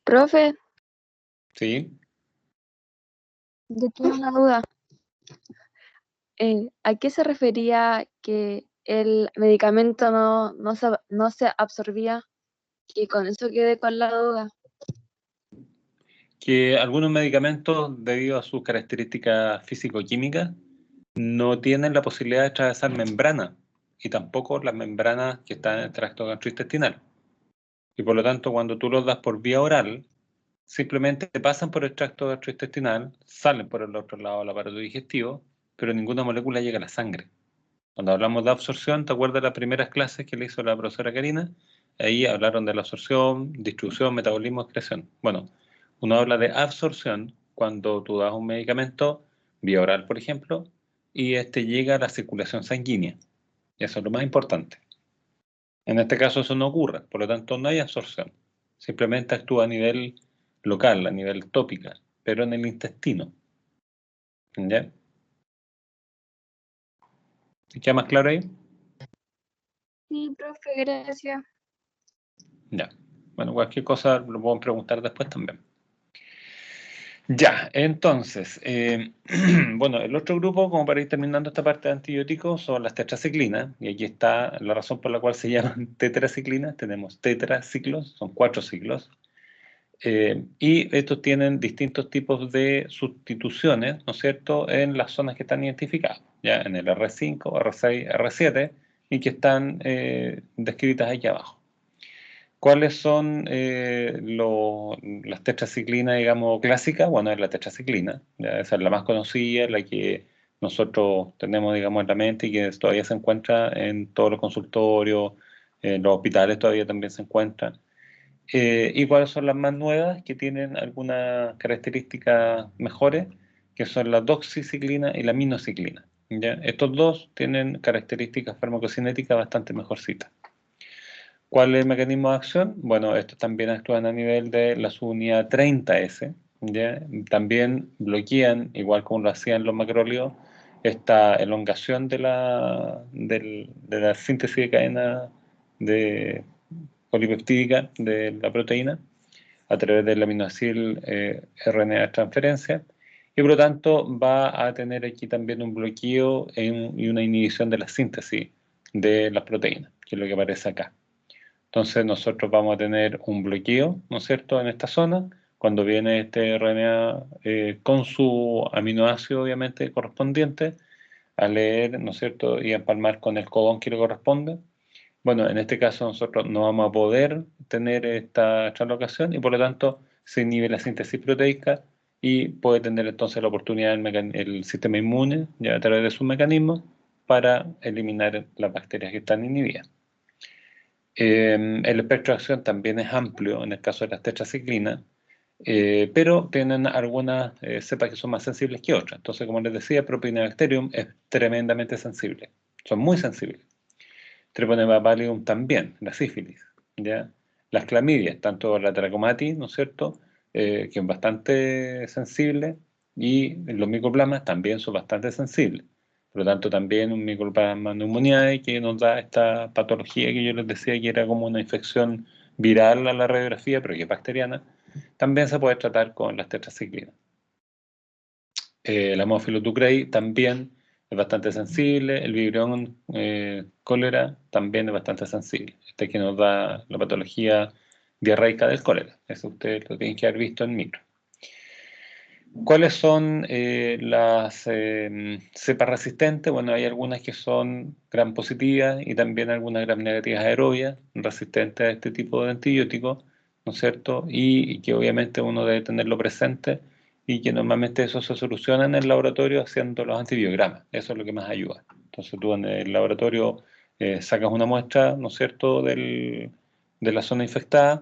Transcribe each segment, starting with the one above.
Profe, Sí. yo tengo una duda. ¿A qué se refería que el medicamento no se absorbía? Y con eso quedé con la duda. Que algunos medicamentos, debido a sus características físico-químicas, no tienen la posibilidad de atravesar membrana y tampoco las membranas que están en el tracto gastrointestinal. Y por lo tanto, cuando tú los das por vía oral, simplemente te pasan por el tracto gastrointestinal, salen por el otro lado del aparato digestivo, pero ninguna molécula llega a la sangre. Cuando hablamos de absorción, ¿te acuerdas de las primeras clases que le hizo la profesora Karina? Ahí hablaron de la absorción, distribución, metabolismo, excreción. Bueno, uno habla de absorción cuando tú das un medicamento vía oral, por ejemplo, y este llega a la circulación sanguínea. Y eso es lo más importante. En este caso eso no ocurre, por lo tanto no hay absorción. Simplemente actúa a nivel local, a nivel tópico, pero en el intestino. ¿Ya? ¿Queda más claro ahí? Sí, profe, gracias. Ya. Bueno, cualquier cosa lo puedo preguntar después también. Ya, entonces, bueno, el otro grupo, como para ir terminando esta parte de antibióticos, son las tetraciclinas, y aquí está la razón por la cual se llaman tetraciclinas. Tenemos tetraciclos, son 4 ciclos, y estos tienen distintos tipos de sustituciones, ¿no es cierto?, en las zonas que están identificadas, ya en el R5, R6, R7, y que están descritas aquí abajo. ¿Cuáles son las tetraciclinas, digamos, clásicas? Bueno, es la tetraciclina, ya esa es la más conocida, la que nosotros tenemos, digamos, en la mente y que todavía se encuentra en todos los consultorios, en los hospitales todavía también se encuentra. ¿Y cuáles son las más nuevas que tienen algunas características mejores? Que son la doxiciclina y la minociclina, ¿ya? Estos dos tienen características farmacocinéticas bastante mejorcitas. ¿Cuál es el mecanismo de acción? Bueno, estos también actúan a nivel de la subunidad 30S, ¿ya? También bloquean, igual como lo hacían los macrólidos, esta elongación de la síntesis de cadena de polipeptídica de la proteína a través del aminoácido RNA transferencia, y por lo tanto va a tener aquí también un bloqueo y una inhibición de la síntesis de las proteínas, que es lo que aparece acá. Entonces nosotros vamos a tener un bloqueo, ¿no es cierto?, en esta zona, cuando viene este RNA con su aminoácido, obviamente, correspondiente, a leer, ¿no es cierto?, y a empalmar con el codón que le corresponde. Bueno, en este caso nosotros no vamos a poder tener esta translocación y por lo tanto se inhibe la síntesis proteica y puede tener entonces la oportunidad el sistema inmune, ya a través de sus mecanismos, para eliminar las bacterias que están inhibidas. El espectro de acción también es amplio en el caso de las tetraciclinas, pero tienen algunas cepas que son más sensibles que otras. Entonces, como les decía, Propionibacterium es tremendamente sensible, son muy sensibles. Treponema pallidum también, la sífilis, ¿ya? Las clamidias, tanto la trachomatis, ¿no es cierto?, que es bastante sensible, y los micoplasmas también son bastante sensibles. Por lo tanto, también un Mycoplasma pneumoniae que nos da esta patología que yo les decía que era como una infección viral a la radiografía, pero que es bacteriana, también se puede tratar con las tetraciclinas. La Haemophilus ducreyi también es bastante sensible, el Vibrio cólera también es bastante sensible. Este que nos da la patología diarreica del cólera, eso ustedes lo tienen que haber visto en micro. ¿Cuáles son las cepas resistentes? Bueno, hay algunas que son gram positivas y también algunas gram negativas aerobias, resistentes a este tipo de antibióticos, ¿no es cierto? Y que obviamente uno debe tenerlo presente y que normalmente eso se soluciona en el laboratorio haciendo los antibiogramas. Eso es lo que más ayuda. Entonces tú en el laboratorio sacas una muestra, ¿no es cierto?, de la zona infectada,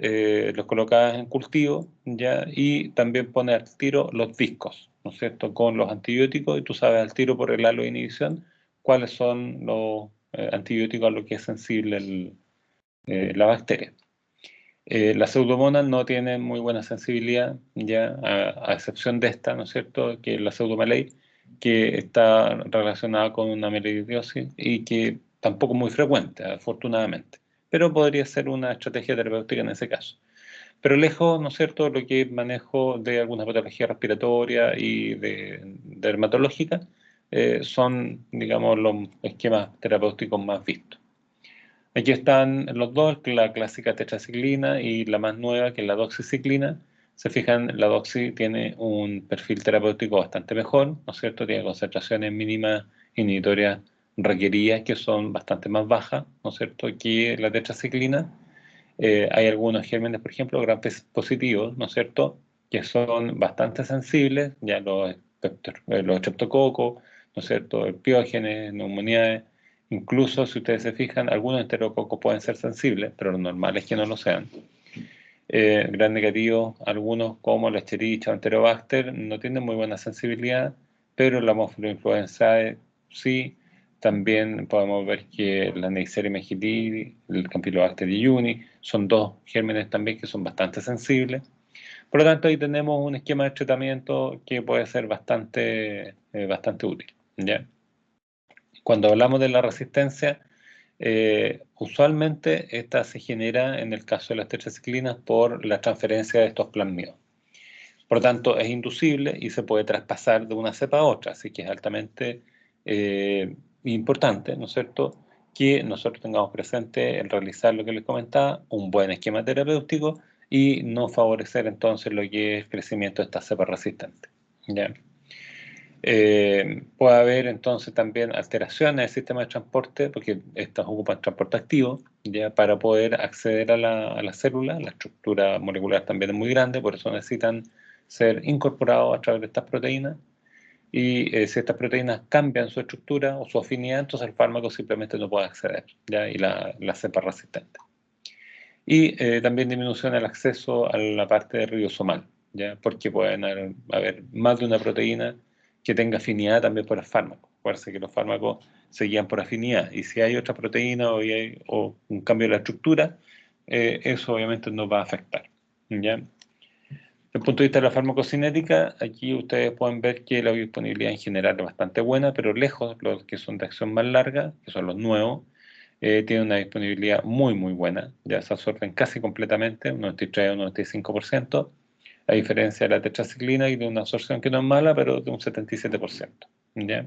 los colocas en cultivo, ¿ya? Y también pones al tiro los discos, ¿no es cierto?, con los antibióticos, y tú sabes al tiro por el halo de inhibición cuáles son los antibióticos a los que es sensible la bacteria. La Pseudomonas no tiene muy buena sensibilidad, ya a excepción de esta, ¿no es cierto?, que es la Pseudomalei, que está relacionada con una melioidosis y que tampoco es muy frecuente, afortunadamente, pero podría ser una estrategia terapéutica en ese caso. Pero lejos, ¿no es cierto?, lo que es manejo de alguna patología respiratoria y dermatológica, son, digamos, los esquemas terapéuticos más vistos. Aquí están los dos, la clásica tetraciclina y la más nueva, que es la doxiciclina. Se fijan, la doxi tiene un perfil terapéutico bastante mejor, ¿no es cierto? Tiene concentraciones mínimas inhibitorias requeridas que son bastante más bajas, ¿no es cierto?, que la tetraciclina. Hay algunos gérmenes, por ejemplo, gram positivos, ¿no es cierto?, que son bastante sensibles, ya los estreptococos, ¿no es cierto?, el piógenes, neumonías. Incluso, si ustedes se fijan, algunos enterococos pueden ser sensibles, pero lo normal es que no lo sean. Gran negativo, algunos como la Escherichia o Enterobacter no tienen muy buena sensibilidad, pero la Haemophilus influenzae sí. También podemos ver que la Neisseria mejilli, el Campylobacter jejuni, son dos gérmenes también que son bastante sensibles. Por lo tanto, ahí tenemos un esquema de tratamiento que puede ser bastante útil, ¿ya? Cuando hablamos de la resistencia, usualmente esta se genera en el caso de las tetraciclinas por la transferencia de estos plasmidos. Por lo tanto, es inducible y se puede traspasar de una cepa a otra, así que es altamente importante, ¿no es cierto?, que nosotros tengamos presente el realizar lo que les comentaba, un buen esquema terapéutico y no favorecer entonces lo que es el crecimiento de estas cepas resistentes, ¿ya? Puede haber entonces también alteraciones en el sistema de transporte, porque estas ocupan transporte activo, ya para poder acceder a la célula. La estructura molecular también es muy grande, por eso necesitan ser incorporados a través de estas proteínas. Y si estas proteínas cambian su estructura o su afinidad, entonces el fármaco simplemente no puede acceder, ¿ya? Y la cepa resistente. Y también disminución del acceso a la parte ribosomal, ¿ya? Porque pueden haber más de una proteína que tenga afinidad también por el fármaco. Acuérdense que los fármacos se guían por afinidad, y si hay otra proteína o un cambio de la estructura, eso obviamente nos va a afectar, ¿ya? Desde el punto de vista de la farmacocinética, aquí ustedes pueden ver que la biodisponibilidad en general es bastante buena, pero lejos los que son de acción más larga, que son los nuevos, tienen una disponibilidad muy, muy buena. Ya se absorben casi completamente, un 93 o un 95%, a diferencia de la tetraciclina, que tiene una absorción que no es mala, pero de un 77%. ¿Ya?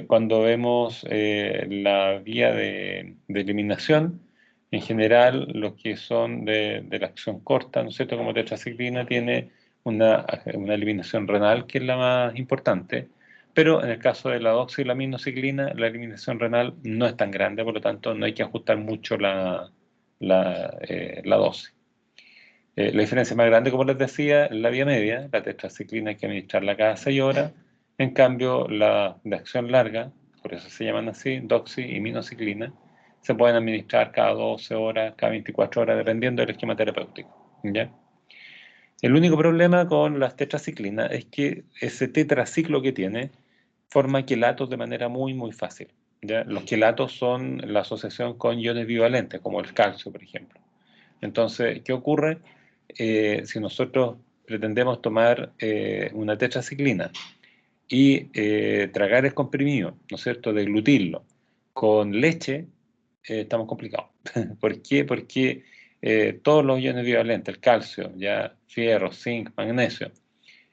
Cuando vemos la vía de eliminación, en general, los que son de la acción corta, ¿no es cierto?, como tetraciclina, tiene una eliminación renal que es la más importante, pero en el caso de la doxi y la aminociclina, la eliminación renal no es tan grande, por lo tanto no hay que ajustar mucho la dosis. La diferencia más grande, como les decía, es la vía media. La tetraciclina hay que administrarla cada 6 horas. En cambio, la de acción larga, por eso se llaman así, doxi y minociclina, se pueden administrar cada 12 horas, cada 24 horas, dependiendo del esquema terapéutico, ¿ya? El único problema con las tetraciclinas es que ese tetraciclo que tiene forma quelatos de manera muy, muy fácil, ¿ya? Los quelatos son la asociación con iones bivalentes, como el calcio, por ejemplo. Entonces, ¿qué ocurre? Si nosotros pretendemos tomar una tetraciclina y tragar el comprimido, ¿no es cierto?, deglutirlo con leche, estamos complicados. ¿Por qué? Porque todos los iones bivalentes, el calcio, ya fierro, zinc, magnesio,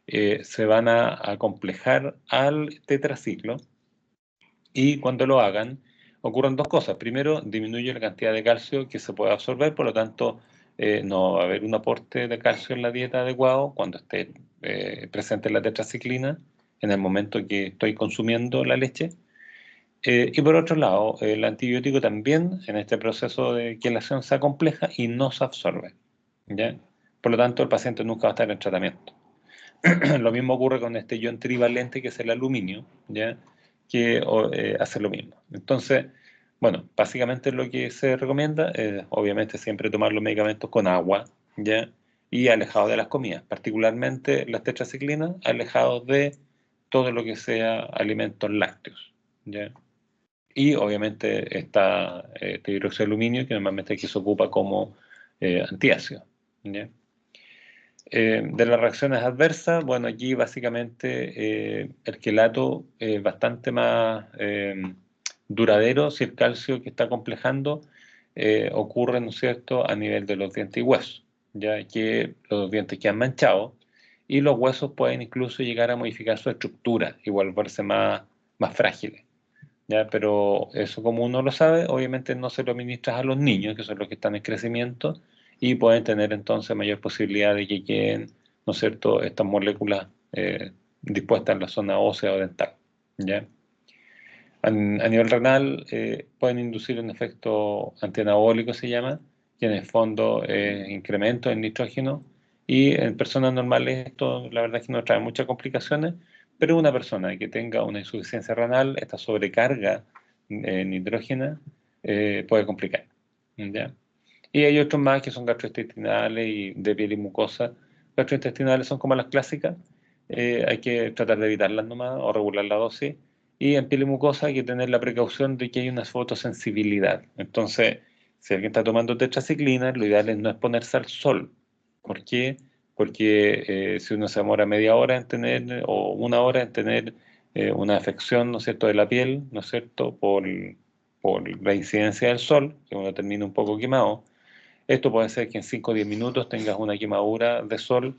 se van a acomplejar al tetraciclo, y cuando lo hagan ocurren dos cosas. Primero, disminuye la cantidad de calcio que se puede absorber, por lo tanto no va a haber un aporte de calcio en la dieta adecuado cuando esté presente la tetraciclina en el momento que estoy consumiendo la leche. Y por otro lado, el antibiótico también en este proceso de quelación se acompleja y no se absorbe, ¿ya? Por lo tanto, el paciente nunca va a estar en tratamiento. Lo mismo ocurre con este ion trivalente, que es el aluminio, ¿ya?, que hace lo mismo. Entonces, bueno, básicamente lo que se recomienda es obviamente siempre tomar los medicamentos con agua, ¿ya?, y alejados de las comidas, particularmente las tetraciclinas, alejados de todo lo que sea alimentos lácteos, ¿ya? Y obviamente está este hidróxido de aluminio, que normalmente aquí se ocupa como antiácido, ¿ya? De las reacciones adversas, bueno, aquí básicamente el quelato es bastante más duradero si el calcio que está complejando ocurre, ¿no es cierto?, a nivel de los dientes y huesos, ya que los dientes quedan manchados y los huesos pueden incluso llegar a modificar su estructura y volverse más frágiles. ¿Ya? Pero eso, como uno lo sabe, obviamente no se lo administras a los niños, que son los que están en crecimiento, y pueden tener entonces mayor posibilidad de que queden, ¿no es cierto?, estas moléculas dispuestas en la zona ósea o dental. ¿Ya? A nivel renal pueden inducir un efecto antianabólico, se llama, que en el fondo incremento en nitrógeno, y en personas normales esto la verdad es que no trae muchas complicaciones, pero una persona que tenga una insuficiencia renal, esta sobrecarga nitrógena puede complicar. ¿Ya? Y hay otros más que son gastrointestinales y de piel y mucosa. Gastrointestinales son como las clásicas, hay que tratar de evitarlas nomás o regular la dosis. Y en piel y mucosa hay que tener la precaución de que hay una fotosensibilidad. Entonces, si alguien está tomando tetraciclina, lo ideal es no exponerse al sol. ¿Por qué? Porque si uno se demora media hora en tener, o una hora en tener una afección, ¿no es cierto?, de la piel, ¿no es cierto?, por la incidencia del sol, que uno termina un poco quemado, esto puede ser que en 5 o 10 minutos tengas una quemadura de sol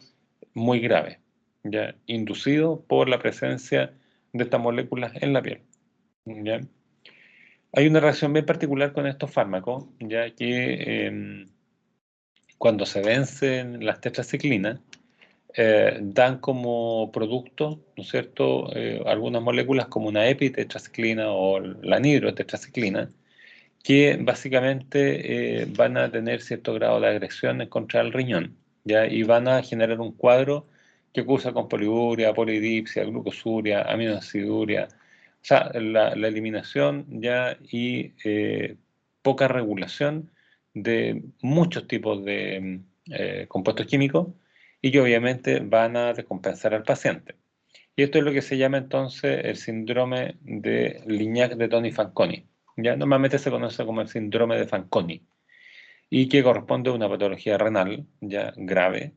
muy grave, ¿ya? Inducido por la presencia de estas moléculas en la piel. ¿Ya? Hay una reacción bien particular con estos fármacos, ya que cuando se vencen las tetraciclinas, dan como producto, ¿no es cierto?, algunas moléculas como una epitetraciclina o la nidrotetraciclina, que básicamente van a tener cierto grado de agresión en contra del riñón, ¿ya? Y van a generar un cuadro que cursa con poliuria, polidipsia, glucosuria, aminoaciduria, o sea, la eliminación ya y poca regulación de muchos tipos de compuestos químicos y que obviamente van a descompensar al paciente. Y esto es lo que se llama entonces el síndrome de Lignac de Toni-Fanconi. ¿Ya? Normalmente se conoce como el síndrome de Fanconi y que corresponde a una patología renal ya grave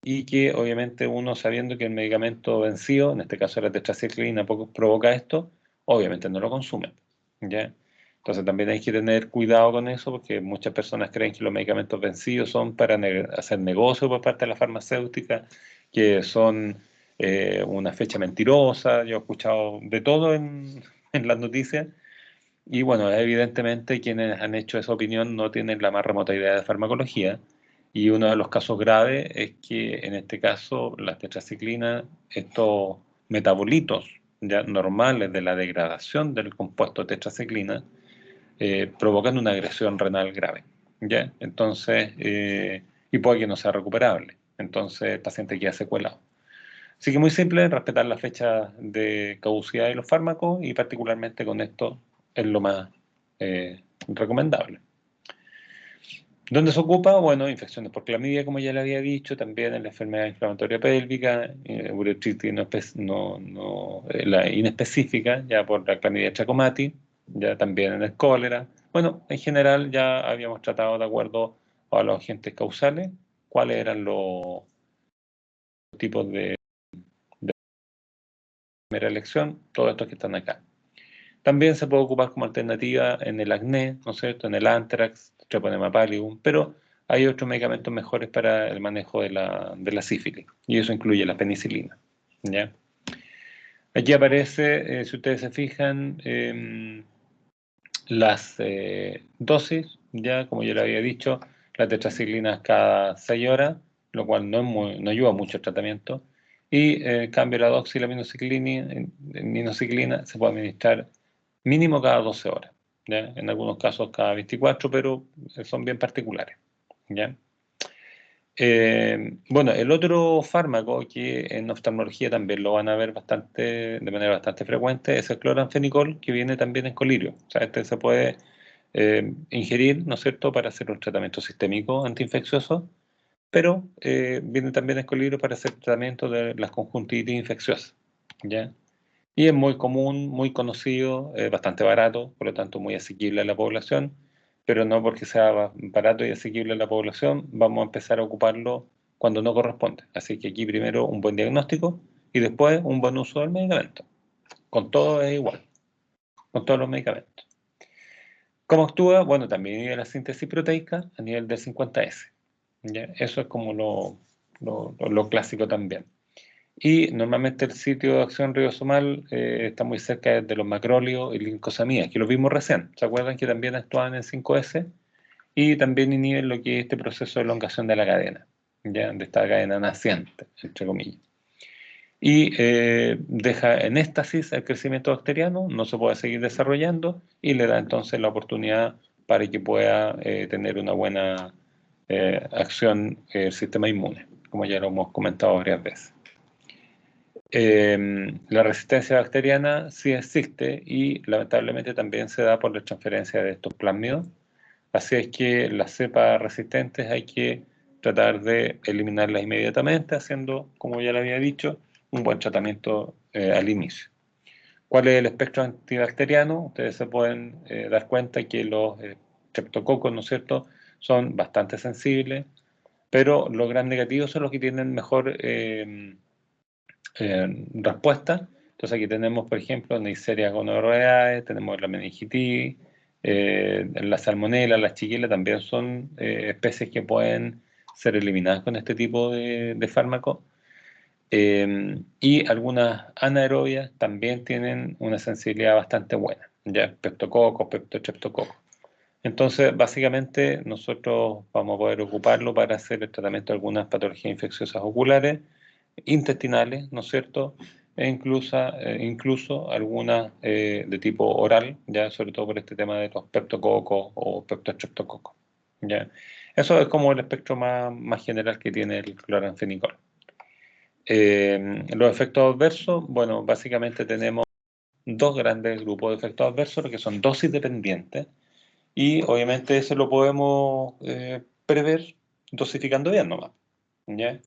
y que obviamente uno sabiendo que el medicamento vencido, en este caso la tetraciclina, provoca esto, obviamente no lo consume. ¿Ya? Entonces también hay que tener cuidado con eso porque muchas personas creen que los medicamentos vencidos son para hacer negocio por parte de la farmacéutica, que son una fecha mentirosa. Yo he escuchado de todo en las noticias. Y bueno, evidentemente quienes han hecho esa opinión no tienen la más remota idea de farmacología. Y uno de los casos graves es que en este caso las tetraciclinas, estos metabolitos ya normales de la degradación del compuesto tetraciclina, provocan una agresión renal grave. ¿Ya? Entonces, y puede que no sea recuperable. Entonces el paciente queda secuelado. Así que muy simple, respetar la fecha de caducidad de los fármacos y particularmente con esto es lo más recomendable. ¿Dónde se ocupa? Bueno, infecciones por clamidia, como ya le había dicho, también en la enfermedad inflamatoria pélvica, uretritis la inespecífica, ya por la clamidia Trachomatis, ya también en el cólera. Bueno, en general ya habíamos tratado de acuerdo a los agentes causales, cuáles eran los tipos de primera elección, todos estos que están acá. También se puede ocupar como alternativa en el acné, ¿no es cierto?, en el anthrax, Treponema pallidum, pero hay otros medicamentos mejores para el manejo de la sífilis, y eso incluye la penicilina. ¿Ya? Aquí aparece, si ustedes se fijan, las dosis, ya como yo le había dicho, la tetraciclina cada 6 horas, lo cual no ayuda mucho al tratamiento, y en cambio la doxylaminoxiclina se puede administrar mínimo cada 12 horas, ¿ya? En algunos casos cada 24, pero son bien particulares. ¿Ya? Bueno, el otro fármaco que en oftalmología también lo van a ver de manera bastante frecuente es el cloranfenicol, que viene también en colirio. O sea, este se puede ingerir, ¿no es cierto?, para hacer un tratamiento sistémico antiinfeccioso, pero viene también en colirio para hacer tratamiento de las conjuntivitis infecciosas. ¿Ya? Y es muy común, muy conocido, bastante barato, por lo tanto muy asequible a la población, pero no porque sea barato y asequible a la población, vamos a empezar a ocuparlo cuando no corresponde. Así que aquí primero un buen diagnóstico y después un buen uso del medicamento. Con todo es igual, con todos los medicamentos. ¿Cómo actúa? Bueno, también hay la síntesis proteica a nivel del 50S. ¿ya? Eso es como lo clásico también. Y normalmente el sitio de acción ribosomal está muy cerca de los macrólidos y glicosamías, que lo vimos recién. ¿Se acuerdan que también actúan en 5S? Y también inhiben lo que es este proceso de elongación de la cadena, ¿ya? De esta cadena naciente, entre comillas. Y deja en éstasis el crecimiento bacteriano, no se puede seguir desarrollando y le da entonces la oportunidad para que pueda tener una buena acción el sistema inmune, como ya lo hemos comentado varias veces. La resistencia bacteriana sí existe y lamentablemente también se da por la transferencia de estos plásmidos. Así es que las cepas resistentes hay que tratar de eliminarlas inmediatamente, haciendo, como ya le había dicho, un buen tratamiento al inicio. ¿Cuál es el espectro antibacteriano? Ustedes se pueden dar cuenta que los streptococos, ¿no es cierto?, son bastante sensibles, pero los gram negativos son los que tienen mejor respuesta. Entonces aquí tenemos, por ejemplo, Neisseria gonorrhoeae, tenemos la meningitis, la salmonela, la chiquila también son especies que pueden ser eliminadas con este tipo de fármaco. Y algunas anaerobias también tienen una sensibilidad bastante buena, ya peptococos, peptostreptococos. Entonces, básicamente, nosotros vamos a poder ocuparlo para hacer el tratamiento de algunas patologías infecciosas oculares, intestinales, ¿no es cierto? E incluso algunas de tipo oral, ya sobre todo por este tema de los peptococos o peptostreptococos, ¿ya? Eso es como el espectro más general que tiene el cloranfenicol. Los efectos adversos, bueno, básicamente tenemos dos grandes grupos de efectos adversos que son dosis dependientes y obviamente eso lo podemos prever dosificando bien nomás, ¿ya?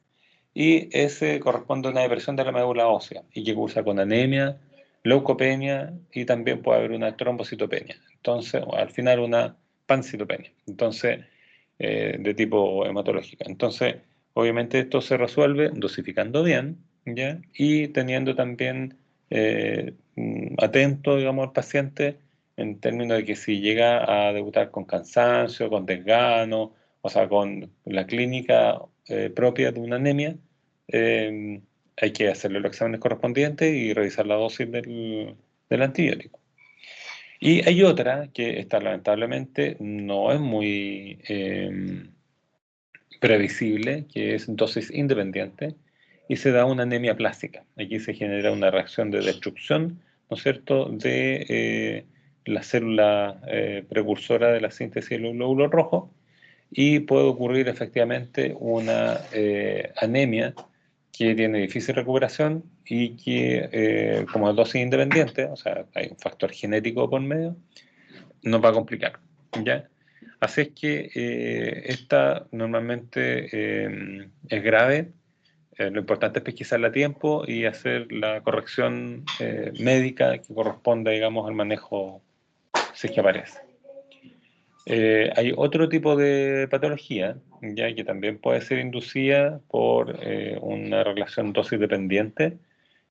Y ese corresponde a una depresión de la médula ósea y que cursa con anemia, leucopenia y también puede haber una trombocitopenia. Entonces, al final una pancitopenia, entonces, de tipo hematológica. Entonces, obviamente esto se resuelve dosificando bien, ¿ya? Y teniendo también atento, digamos, al paciente en términos de que si llega a debutar con cansancio, con desgano, o sea, con la clínica propia de una anemia, eh, hay que hacerle los exámenes correspondientes y revisar la dosis del antibiótico. Y hay otra que esta lamentablemente no es muy previsible, que es dosis independiente, y se da una anemia plástica. Aquí se genera una reacción de destrucción, ¿no es cierto?, de la célula precursora de la síntesis del glóbulo rojo, y puede ocurrir efectivamente una anemia que tiene difícil recuperación y que, como es dosis independiente, o sea, hay un factor genético por medio, nos va a complicar, ¿ya? Así es que esta normalmente es grave. Lo importante es pesquisarla a tiempo y hacer la corrección médica que corresponda, digamos, al manejo si es que aparece. Hay otro tipo de patología, ya que también puede ser inducida por una relación dosis dependiente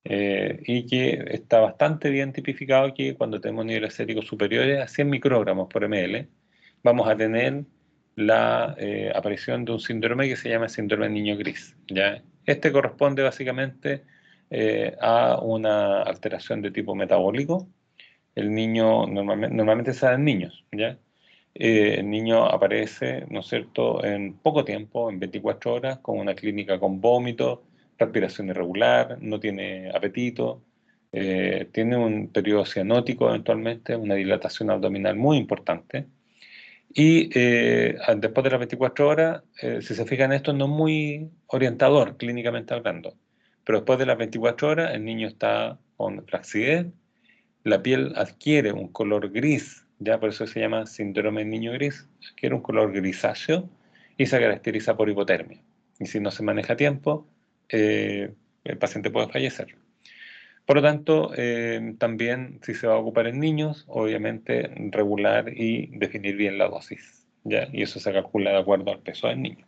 y que está bastante bien tipificado que cuando tenemos niveles séricos superiores a 100 microgramos por ml, vamos a tener la aparición de un síndrome que se llama síndrome niño gris, ¿ya? Este corresponde básicamente a una alteración de tipo metabólico. El niño normalmente se da en niños, ¿ya? El niño aparece, ¿no es cierto?, en poco tiempo, en 24 horas, con una clínica con vómito, respiración irregular, no tiene apetito, tiene un periodo cianótico eventualmente, una dilatación abdominal muy importante. Y después de las 24 horas, si se fijan, esto no es muy orientador clínicamente hablando, pero después de las 24 horas el niño está con flacidez, la piel adquiere un color gris, ya por eso se llama síndrome del niño gris, adquiere un color grisáceo y se caracteriza por hipotermia. Y si no se maneja a tiempo, el paciente puede fallecer. Por lo tanto, también si se va a ocupar en niños, obviamente regular y definir bien la dosis, ¿ya? Y eso se calcula de acuerdo al peso del niño.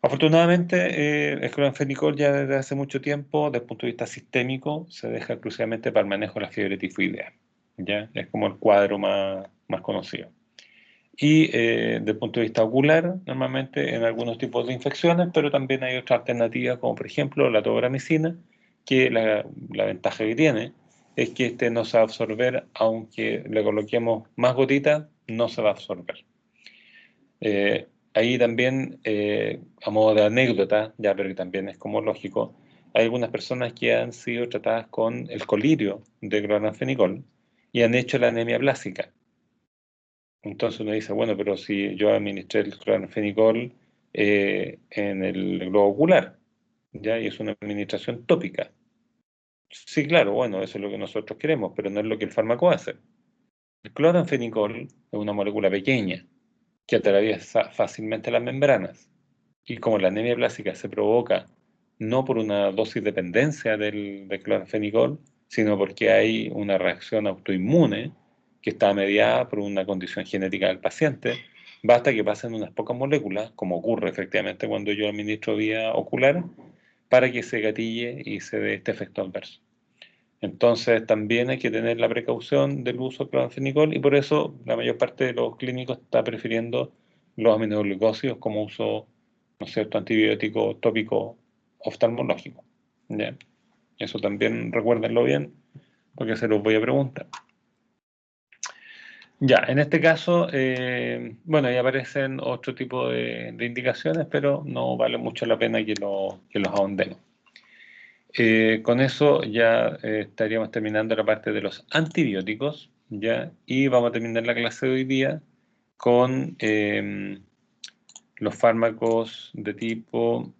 Afortunadamente, el cloranfenicol ya desde hace mucho tiempo, desde el punto de vista sistémico, se deja exclusivamente para el manejo de la fiebre tifoidea. ¿Ya? Es como el cuadro más conocido. Y desde el punto de vista ocular, normalmente en algunos tipos de infecciones, pero también hay otras alternativas, como por ejemplo la tobramicina, que la ventaja que tiene es que este no se va a absorber, aunque le coloquemos más gotitas, no se va a absorber. Ahí también, a modo de anécdota, ya, pero que también es como lógico, hay algunas personas que han sido tratadas con el colirio de cloranfenicol y han hecho la anemia blásica. Entonces uno dice, bueno, pero si yo administré el cloranfenicol en el globo ocular, ¿ya? Y es una administración tópica. Sí, claro, bueno, eso es lo que nosotros queremos, pero no es lo que el fármaco hace. El cloranfenicol es una molécula pequeña que atraviesa fácilmente las membranas. Y como la anemia blásica se provoca no por una dosis dependencia del cloranfenicol, sino porque hay una reacción autoinmune que está mediada por una condición genética del paciente, basta que pasen unas pocas moléculas, como ocurre efectivamente cuando yo administro vía ocular, para que se gatille y se dé este efecto adverso. Entonces también hay que tener la precaución del uso de cloranfenicol y por eso la mayor parte de los clínicos está prefiriendo los aminoglucósidos como uso, ¿no es cierto?, antibiótico tópico oftalmológico. ¿Ya? Eso también recuérdenlo bien porque se los voy a preguntar. Ya, en este caso, bueno, ahí aparecen otro tipo de indicaciones, pero no vale mucho la pena que los ahondemos. Con eso ya estaríamos terminando la parte de los antibióticos, ¿ya? Y vamos a terminar la clase de hoy día con los fármacos de tipo